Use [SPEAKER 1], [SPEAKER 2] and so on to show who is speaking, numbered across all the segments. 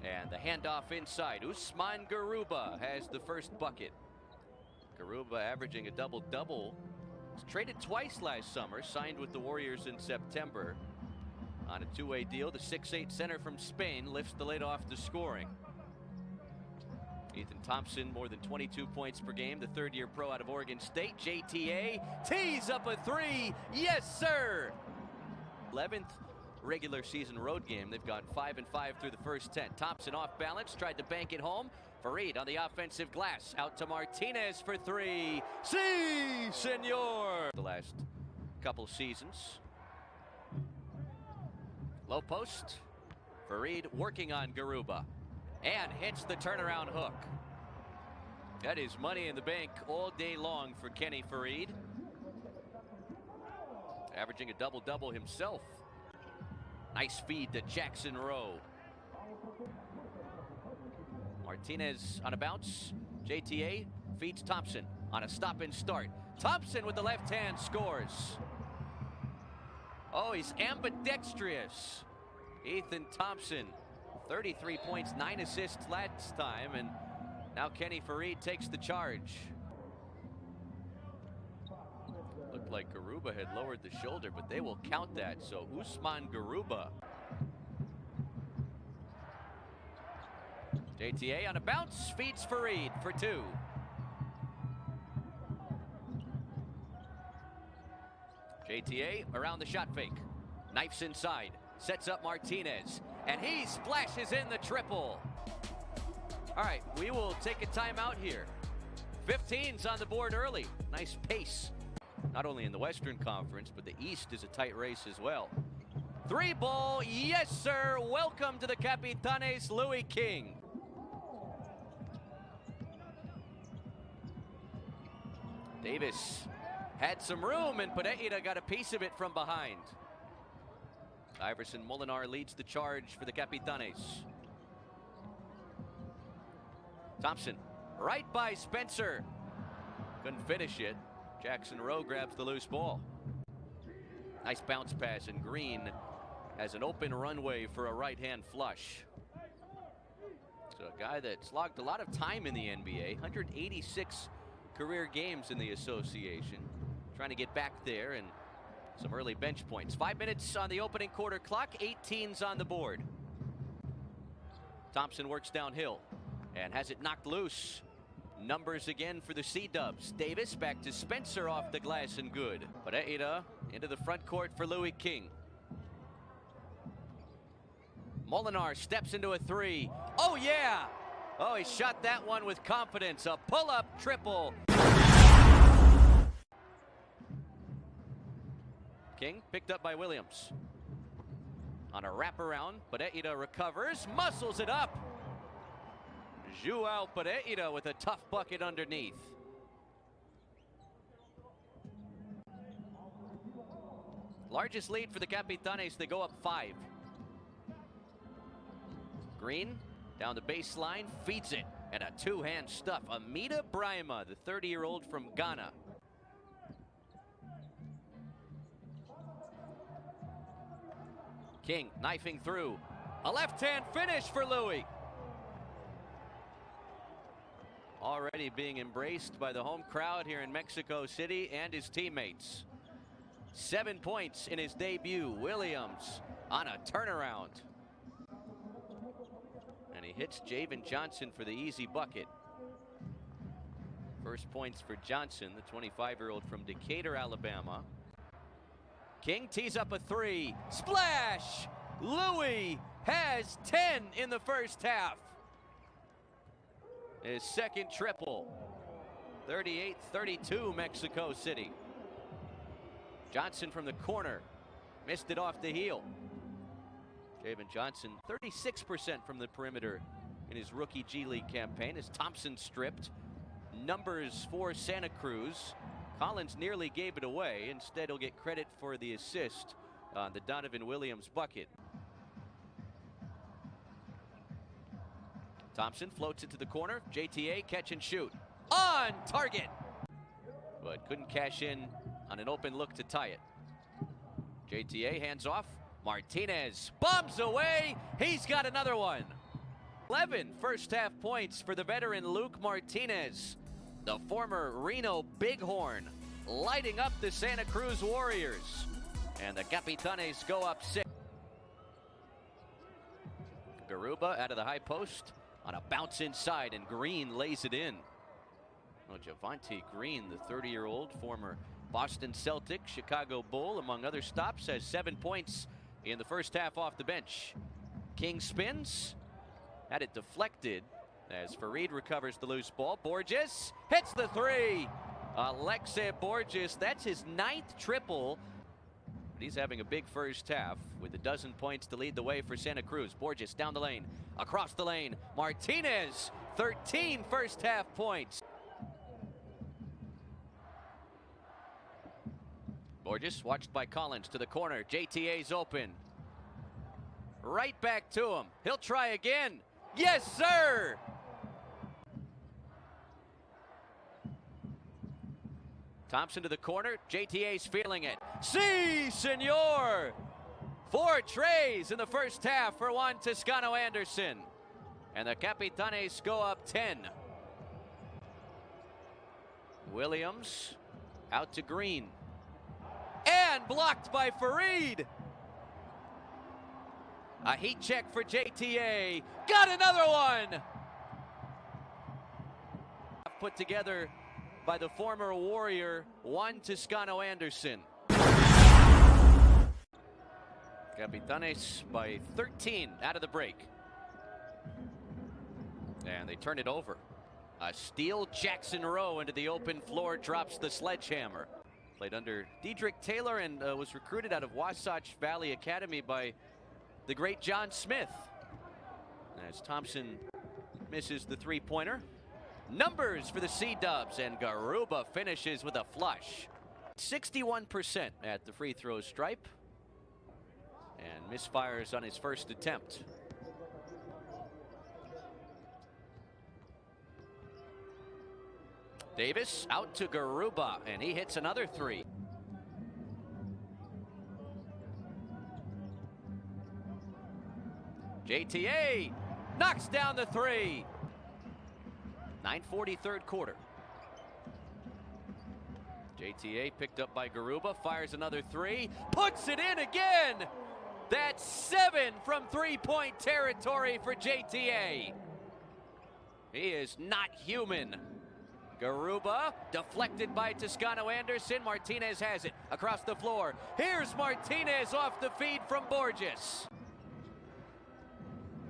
[SPEAKER 1] And the handoff inside. Usman Garuba has the first bucket. Garuba averaging a double-double. Was traded twice last summer, signed with the Warriors in September. On a two-way deal, the 6'8 center from Spain lifts the lid off the scoring. Ethan Thompson, more than 22 points per game, the third-year pro out of Oregon State. JTA tees up a three. Yes, sir! 11th regular season road game. They've gone 5-5 through the first 10. Thompson off balance, tried to bank it home. Farid on the offensive glass, out to Martinez for three. Si, senor! The last couple seasons. Low post. Farid working on Garuba. And hits the turnaround hook. That is money in the bank all day long for Kenny Farid. Averaging a double-double himself. Nice feed to Jackson Rowe. Martinez on a bounce. JTA feeds Thompson on a stop and start. Thompson with the left hand scores. Oh, he's ambidextrous. Ethan Thompson, 33 points, 9 assists last time, and now Kenny Farid takes the charge. Looked like Garuba had lowered the shoulder, but they will count that. So Usman Garuba. JTA on a bounce, feeds Farid for two. JTA around the shot fake. Knifes inside, sets up Martinez, and he splashes in the triple. All right, we will take a timeout here. 15's on the board early. Nice pace. Not only in the Western Conference, but the East is a tight race as well. Three ball, yes sir. Welcome to the Capitanes, Louis King. Davis had some room, and Pereira got a piece of it from behind. Iverson Molinar leads the charge for the Capitanes. Thompson, right by Spencer. Couldn't finish it. Jackson Rowe grabs the loose ball. Nice bounce pass, and Green has an open runway for a right-hand flush. So a guy that's logged a lot of time in the NBA, 186 career games in the association. Trying to get back there, and some early bench points. 5 minutes on the opening quarter clock, 18's on the board. Thompson works downhill and has it knocked loose. Numbers again for the C-Dubs. Davis back to Spencer off the glass and good. Pereira into the front court for Louis King. Molinar steps into a three. Oh yeah! Oh, he shot that one with confidence. A pull-up triple. King picked up by Williams. On a wraparound, Pereira recovers, muscles it up. João Pereira with a tough bucket underneath. Largest lead for the Capitanes, they go up 5. Green down the baseline, feeds it, and a two-hand stuff. Amida Brima, the 30-year-old from Ghana. King knifing through. A left-hand finish for Louis. Already being embraced by the home crowd here in Mexico City and his teammates. 7 points in his debut. Williams on a turnaround. And he hits Javen Johnson for the easy bucket. First points for Johnson, the 25-year-old from Decatur, Alabama. King tees up a three. Splash! Louis has 10 in the first half. His second triple. 38-32 Mexico City. Johnson from the corner. Missed it off the heel. Javen Johnson, 36% from the perimeter in his rookie G League campaign as Thompson stripped. Numbers for Santa Cruz. Collins nearly gave it away. Instead, he'll get credit for the assist on the Donovan Williams bucket. Thompson floats it to the corner. JTA catch and shoot. On target! But couldn't cash in on an open look to tie it. JTA hands off. Martinez bombs away. He's got another one. 11 first-half points for the veteran Luke Martinez, the former Reno Bighorn, lighting up the Santa Cruz Warriors. And the Capitanes go up 6. Garuba out of the high post on a bounce inside, and Green lays it in. Oh, Javonte Green, the 30-year-old former Boston Celtic, Chicago Bull, among other stops, has 7 points in the first half off the bench. King spins, had it deflected as Farid recovers the loose ball. Borges hits the three. Alexei Borges, that's his 9th triple. He's having a big first half with a dozen points to lead the way for Santa Cruz. Borges down the lane, across the lane. Martinez, 13 first half points. Borges watched by Collins to the corner. JTA's open. Right back to him. He'll try again. Yes, sir! Thompson to the corner. JTA's feeling it. Si, senor! 4 trays in the first half for Juan Toscano Anderson. And the Capitanes go up 10. Williams out to Green. And blocked by Farid. A heat check for JTA. Got another one! Put together by the former Warrior, Juan Toscano Anderson. Capitanes by 13 out of the break. And they turn it over. A steal, Jackson Rowe into the open floor, drops the sledgehammer. Played under Dedrick Taylor and was recruited out of Wasatch Valley Academy by the great John Smith. As Thompson misses the three-pointer. Numbers for the C-Dubs, and Garuba finishes with a flush. 61% at the free throw stripe. And misfires on his first attempt. Davis out to Garuba, and he hits another three. JTA knocks down the three. 9:40 third quarter. JTA picked up by Garuba, fires another three, puts it in again. That's 7 from three-point territory for JTA. He is not human. Garuba deflected by Toscano Anderson. Martinez has it across the floor. Here's Martinez off the feed from Borges.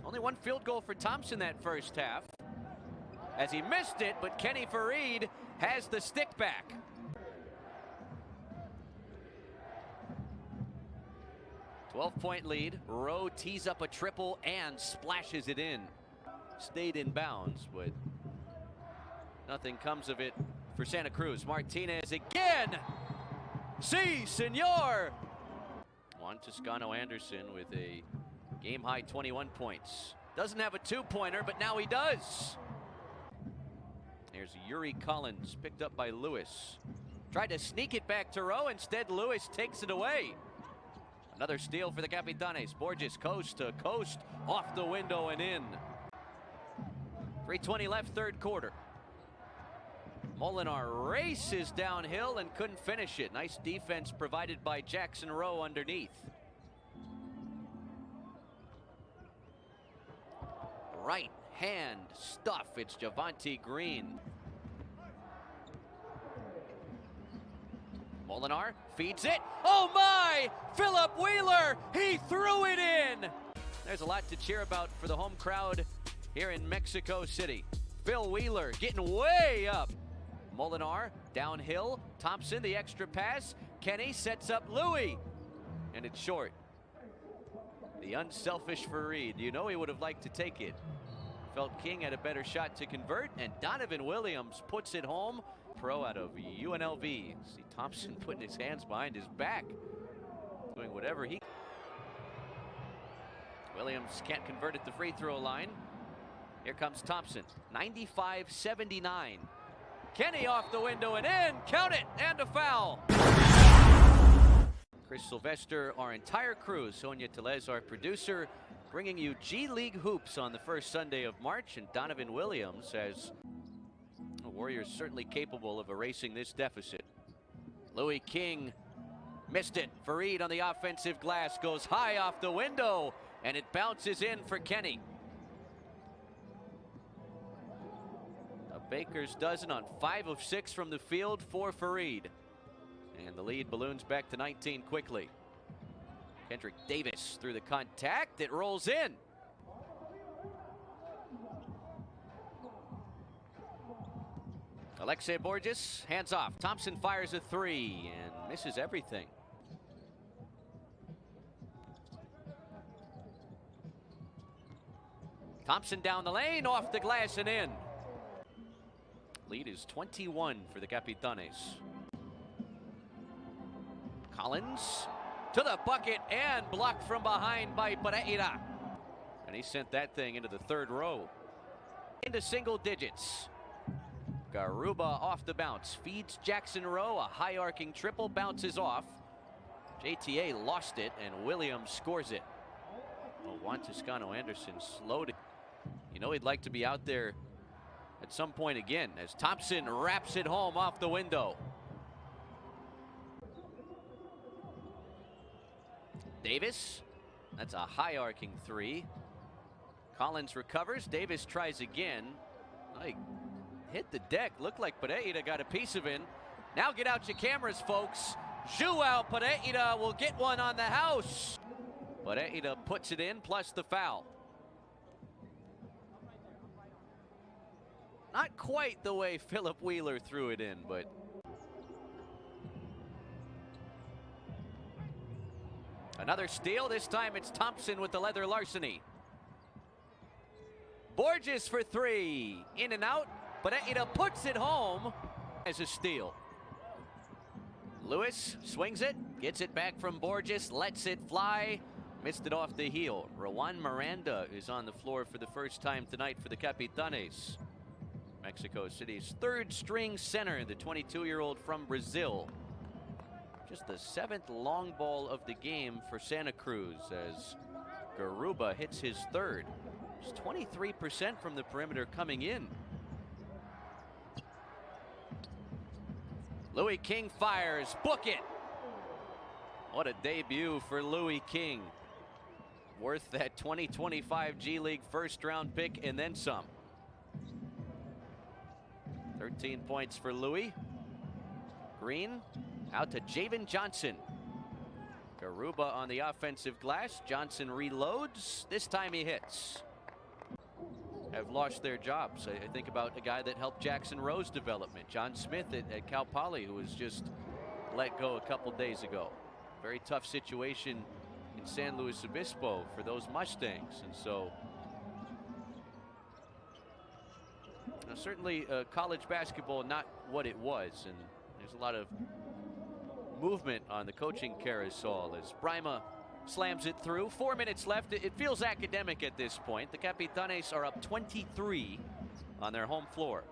[SPEAKER 1] Only one field goal for Thompson that first half, as he missed it, but Kenny Farid has the stick back. .12 lead. Rowe tees up a triple and splashes it in. Stayed in bounds, but nothing comes of it for Santa Cruz. Martinez again. Si, senor. Juan Toscano Anderson with a game-high 21 points. Doesn't have a two-pointer, but now he does. Here's Yuri Collins, picked up by Lewis. Tried to sneak it back to Rowe. Instead, Lewis takes it away. Another steal for the Capitanes. Borges coast to coast, off the window and in. 3:20 left, third quarter. Molinar races downhill and couldn't finish it. Nice defense provided by Jackson Rowe underneath. Right hand stuff. It's Javonte Green. Molinar feeds it. Oh my! Philip Wheeler! He threw it in! There's a lot to cheer about for the home crowd here in Mexico City. Phil Wheeler getting way up. Molinar downhill. Thompson, the extra pass. Kenny sets up Louis. And it's short. The unselfish Farid. You know he would have liked to take it. Felt King had a better shot to convert, and Donovan Williams puts it home. Pro out of UNLV. See Thompson putting his hands behind his back, doing whatever he. Williams can't convert at the free throw line. Here comes Thompson. 95-79. Kenny off the window and in. Count it, and a foul. Chris Sylvester, our entire crew, Sonia Telez, our producer, bringing you G League hoops on the first Sunday of March, and Donovan Williams says the Warriors certainly capable of erasing this deficit. Louis King missed it. Fareed on the offensive glass goes high off the window, and it bounces in for Kenny. A baker's dozen on 5 of 6 from the field for Fareed. And the lead balloons back to 19 quickly. Kendrick Davis through the contact. It rolls in. Alexei Borges, hands off. Thompson fires a 3 and misses everything. Thompson down the lane, off the glass and in. Lead is 21 for the Capitanes. Collins to the bucket and blocked from behind by Pereira. And he sent that thing into the third row. Into single digits. Garuba off the bounce, feeds Jackson Rowe, a high arcing triple, bounces off. JTA lost it and Williams scores it. Oh, Juan Toscano Anderson slowed it. You know he'd like to be out there at some point again as Thompson wraps it home off the window. Davis, that's a high arcing 3. Collins recovers, Davis tries again. Like, hit the deck, looked like Pereira got a piece of it. Now get out your cameras, folks. João Pereira will get one on the house. Pereira puts it in, plus the foul. Not quite the way Philip Wheeler threw it in, but another steal. This time it's Thompson with the leather larceny. Borges for 3. In and out. Pereira puts it home as a steal. Lewis swings it. Gets it back from Borges. Lets it fly. Missed it off the heel. Rowan Miranda is on the floor for the first time tonight for the Capitanes. Mexico City's third string center, the 22-year-old from Brazil. Just the 7th long ball of the game for Santa Cruz as Garuba hits his third. It's 23% from the perimeter coming in. Louis King fires, book it. What a debut for Louis King. Worth that 2025 G League first round pick and then some. 13 points for Louis. Green out to Javen Johnson. Garuba on the offensive glass. Johnson reloads. This time he hits. Have lost their jobs. I think about a guy that helped Jackson Rowe's development, John Smith at Cal Poly, who was just let go a couple days ago. Very tough situation in San Luis Obispo for those Mustangs. And so certainly college basketball not what it was, and there's a lot of movement on the coaching carousel as Brima slams it through. 4 minutes left. It feels academic at this point. The Capitanes are up 23 on their home floor.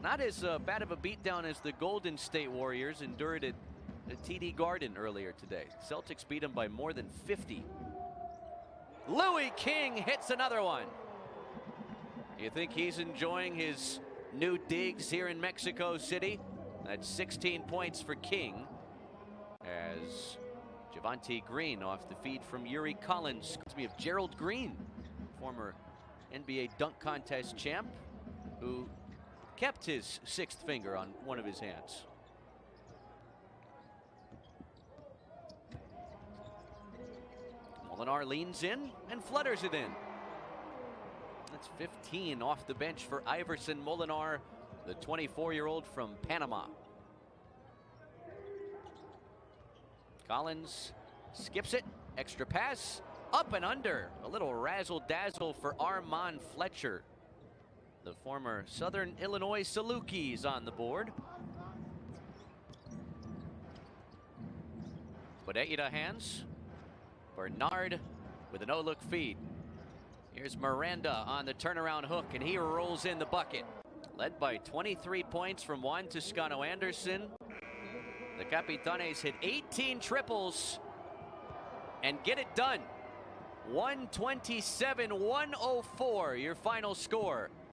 [SPEAKER 1] Not as bad of a beatdown as the Golden State Warriors endured at TD Garden earlier today. Celtics beat them by more than 50. Louis King hits another one. You think he's enjoying his new digs here in Mexico City? That's 16 points for King as Javonte Green off the feed from Yuri Collins. Reminds me of Gerald Green, former NBA dunk contest champ, who kept his 6th finger on one of his hands. Molinar leans in and flutters it in. That's 15 off the bench for Iverson Molinar, the 24-year-old from Panama. Collins skips it, extra pass, up and under. A little razzle-dazzle for Armand Fletcher. The former Southern Illinois Salukis on the board. Pereira hands. Bernard with a no-look feed. Here's Miranda on the turnaround hook, and he rolls in the bucket. Led by 23 points from Juan Toscano Anderson. The Capitanes hit 18 triples and get it done. 127-104, your final score.